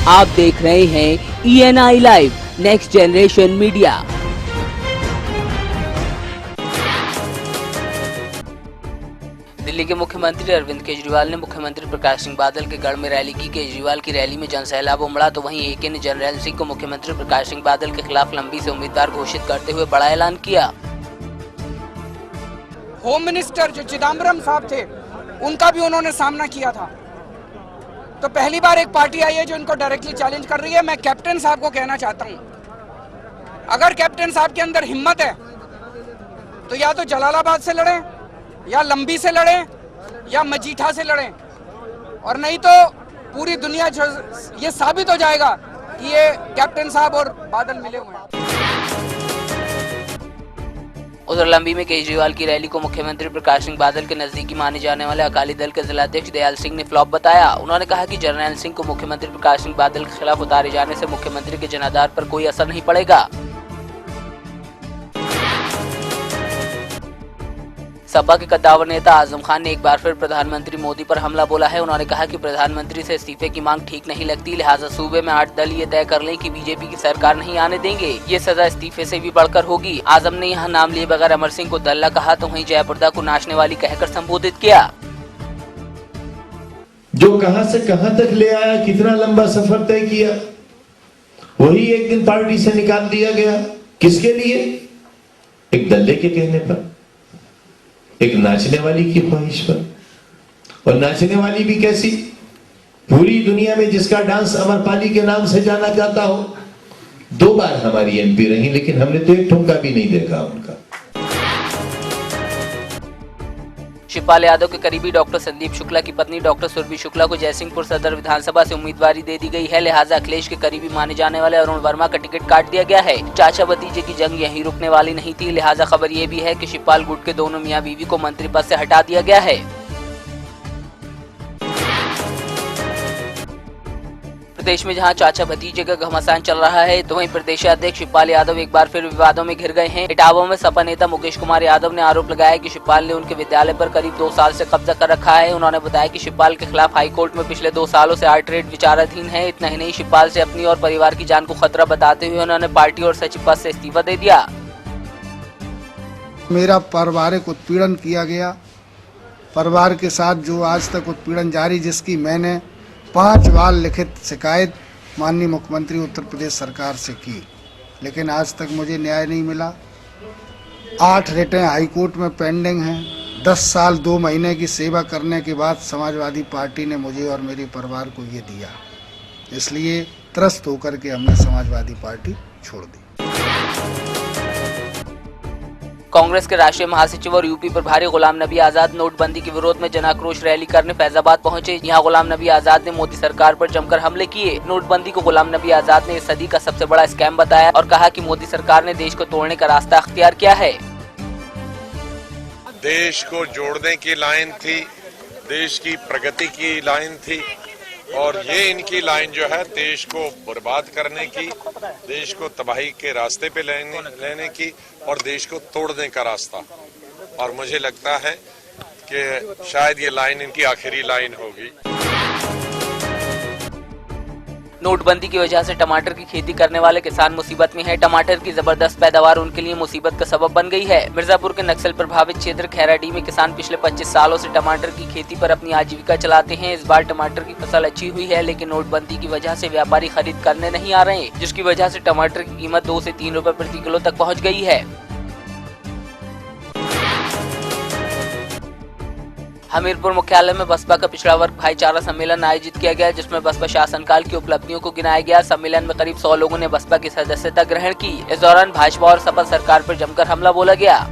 आप देख रहे हैं ENI live next generation media. Delhi के मुख्यमंत्री अरविंद केजरीवाल ने मुख्यमंत्री प्रकाश सिंह बादल के गढ़ में रैली की। केजरीवाल की रैली में जनसैलाब उमड़ा तो वहीं AK ने जरनैल सिंह को मुख्यमंत्री प्रकाश सिंह बादल के खिलाफ लंबी से उम्मीदवार घोषित करते हुए बड़ा ऐलान किया। होम मिनिस्टर जो चिदम्बरम साहब थे उनका भी उन्होंने सामना किया था। तो पहली बार एक पार्टी आई है जो इनको डायरेक्टली चैलेंज कर रही है। मैं कैप्टन साहब को कहना चाहता हूं, अगर कैप्टन साहब के अंदर हिम्मत है तो या तो जलालाबाद से लड़ें, या लंबी से लड़ें, या मजीठा से लड़ें, और नहीं तो पूरी दुनिया ये साबित हो जाएगा कि ये कैप्टन साहब और बादल मिले हुए हैं। उधर लंबी में केजरीवाल की रैली को मुख्यमंत्री प्रकाश सिंह बादल के नजदीकी माने जाने वाले अकाली दल के जिलाध्यक्ष दयाल सिंह ने फ्लॉप बताया। उन्होंने कहा कि जरनैल सिंह को मुख्यमंत्री प्रकाश सिंह बादल के खिलाफ उतारे जाने से मुख्यमंत्री के जनाधार पर कोई असर नहीं पड़ेगा। सपा के कद्दावर नेता आजम खान ने एक बार फिर प्रधानमंत्री मोदी पर हमला बोला है। उन्होंने कहा कि प्रधानमंत्री से इस्तीफे की मांग ठीक नहीं लगती, लिहाजा सूबे में 8 दल ये तय कर लें कि बीजेपी की सरकार नहीं आने देंगे। ये सजा इस्तीफे से भी बढ़कर होगी। आजम ने यहाँ नाम लिए बगैर अमर सिंह को दल्ला कहा तो वहीं जयप्रदा को नाचने वाली कहकर संबोधित किया। जो कहां से कहां तक ले आया, कितना लंबा सफर तय किया, वही एक दिन पार्टी से निकाल दिया गया। किसके लिए? एक दल्ले के कहने पर, एक नाचने वाली की ख्वाहिश पर। और नाचने वाली भी कैसी? पूरी दुनिया में जिसका डांस अमरपाली के नाम से जाना जाता हो। 2 बार हमारी MP रही, लेकिन हमने तो एक ठुमका भी नहीं देखा उनका। शिवपाल यादव के करीबी डॉक्टर संदीप शुक्ला की पत्नी डॉक्टर सुरभि शुक्ला को जयसिंहपुर सदर विधानसभा से उम्मीदवारी दे दी गई है, लिहाजा अखिलेश के करीबी माने जाने वाले अरुण वर्मा का टिकट काट दिया गया है। चाचा भतीजे की जंग यहीं रुकने वाली नहीं थी, लिहाजा खबर ये भी है कि शिवपाल गुट के दोनों मियां बीवी को मंत्री पद से हटा दिया गया है। प्रदेश में जहां चाचा भतीजे का घमासान चल रहा है तो वहीं प्रदेशाध्यक्ष शिवपाल यादव एक बार फिर विवादों में घिर गए हैं। इटावा में सपा नेता मुकेश कुमार यादव ने आरोप लगाया कि शिवपाल ने उनके विद्यालय पर करीब 2 साल से कब्जा कर रखा है। उन्होंने बताया कि शिवपाल के खिलाफ हाईकोर्ट में पिछले 2 सालों से 8 रेड विचाराधीन है। इतना ही नहीं, शिवपाल से अपनी और परिवार की जान को खतरा बताते हुए उन्होंने पार्टी और सचिव पद से इस्तीफा दे दिया। मेरा पारिवारिक उत्पीड़न किया गया, परिवार के साथ जो आज तक उत्पीड़न जारी, जिसकी मैंने 5 बार लिखित शिकायत माननीय मुख्यमंत्री उत्तर प्रदेश सरकार से की, लेकिन आज तक मुझे न्याय नहीं मिला। 8 रिटें हाईकोर्ट में पेंडिंग हैं। 10 साल 2 महीने की सेवा करने के बाद समाजवादी पार्टी ने मुझे और मेरे परिवार को ये दिया, इसलिए त्रस्त होकर के हमने समाजवादी पार्टी छोड़ दी। कांग्रेस के राष्ट्रीय महासचिव और यूपी प्रभारी गुलाम नबी आजाद नोटबंदी के विरोध में जनाक्रोश रैली करने फैजाबाद पहुंचे। यहां गुलाम नबी आजाद ने मोदी सरकार पर जमकर हमले किए। नोटबंदी को गुलाम नबी आजाद ने इस सदी का सबसे बड़ा स्कैम बताया और कहा कि मोदी सरकार ने देश को तोड़ने का रास्ता अख्तियार किया है। देश को जोड़ने की लाइन थी, देश की प्रगति की लाइन थी, और ये इनकी लाइन जो है देश को बर्बाद करने की, देश को तबाही के रास्ते पे लेने की और देश को तोड़ने का रास्ता। और मुझे लगता है कि शायद ये लाइन इनकी आखिरी लाइन होगी। नोटबंदी की वजह से टमाटर की खेती करने वाले किसान मुसीबत में है। टमाटर की जबरदस्त पैदावार उनके लिए मुसीबत का सबब बन गई है। मिर्जापुर के नक्सल प्रभावित क्षेत्र खैराडीह में किसान पिछले 25 सालों से टमाटर की खेती पर अपनी आजीविका चलाते हैं। इस बार टमाटर की फसल अच्छी हुई है, लेकिन नोटबंदी की वजह से व्यापारी खरीद करने नहीं आ रहे, जिसकी वजह से टमाटर की कीमत 2 से 3 रुपए प्रति किलो तक पहुँच गई है। हमीरपुर मुख्यालय में बसपा का पिछड़ा वर्ग भाईचारा सम्मेलन आयोजित किया गया, जिसमें बसपा शासनकाल की उपलब्धियों को गिनाया गया। सम्मेलन में करीब 100 लोगों ने बसपा की सदस्यता ग्रहण की। इस दौरान भाजपा और सपा सरकार पर जमकर हमला बोला गया।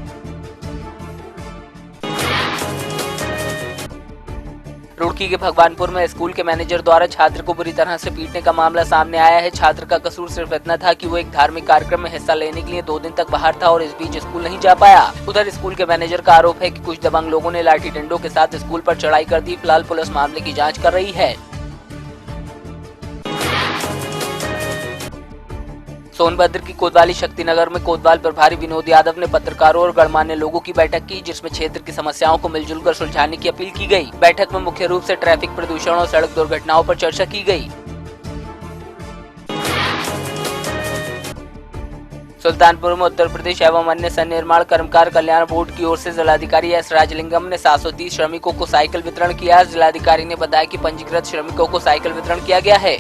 रुड़की के भगवानपुर में स्कूल के मैनेजर द्वारा छात्र को बुरी तरह से पीटने का मामला सामने आया है। छात्र का कसूर सिर्फ इतना था कि वो एक धार्मिक कार्यक्रम में हिस्सा लेने के लिए 2 दिन तक बाहर था और इस बीच स्कूल नहीं जा पाया। उधर स्कूल के मैनेजर का आरोप है कि कुछ दबंग लोगों ने लाठी डंडों के साथ स्कूल पर चढ़ाई कर दी। फिलहाल पुलिस मामले की जाँच कर रही है। सोनभद्र की कोतवाली शक्तिनगर में कोतवाल प्रभारी विनोद यादव ने पत्रकारों और गणमान्य लोगों की बैठक की, जिसमें क्षेत्र की समस्याओं को मिलजुल कर सुलझाने की अपील की गई। बैठक में मुख्य रूप से ट्रैफिक प्रदूषण और सड़क दुर्घटनाओं पर चर्चा की गई। सुल्तानपुर में उत्तर प्रदेश एवं अन्य सन्निर्माण कर्मकार कल्याण बोर्ड की ओर से जिलाधिकारी एस राजलिंगम ने 730 श्रमिकों को साइकिल वितरण किया। जिलाधिकारी ने बताया कि पंजीकृत श्रमिकों को साइकिल वितरण किया गया है।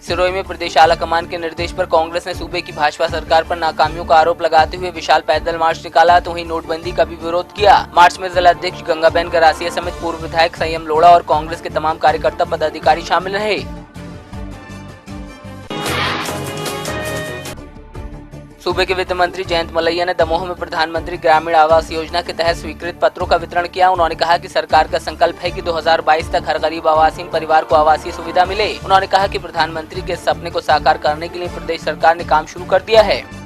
सिरोही में प्रदेश आला कमान के निर्देश पर कांग्रेस ने सूबे की भाजपा सरकार पर नाकामियों का आरोप लगाते हुए विशाल पैदल मार्च निकाला, तो वहीं नोटबंदी का भी विरोध किया। मार्च में जिला अध्यक्ष गंगाबेन गरासिया समेत पूर्व विधायक संयम लोढ़ा और कांग्रेस के तमाम कार्यकर्ता पदाधिकारी शामिल रहे। सूबे के वित्त मंत्री जयंत मलैया ने दमोह में प्रधानमंत्री ग्रामीण आवास योजना के तहत स्वीकृत पत्रों का वितरण किया। उन्होंने कहा कि सरकार का संकल्प है कि 2022 तक हर गरीब आवासीन परिवार को आवासीय सुविधा मिले। उन्होंने कहा कि प्रधानमंत्री के सपने को साकार करने के लिए प्रदेश सरकार ने काम शुरू कर दिया है।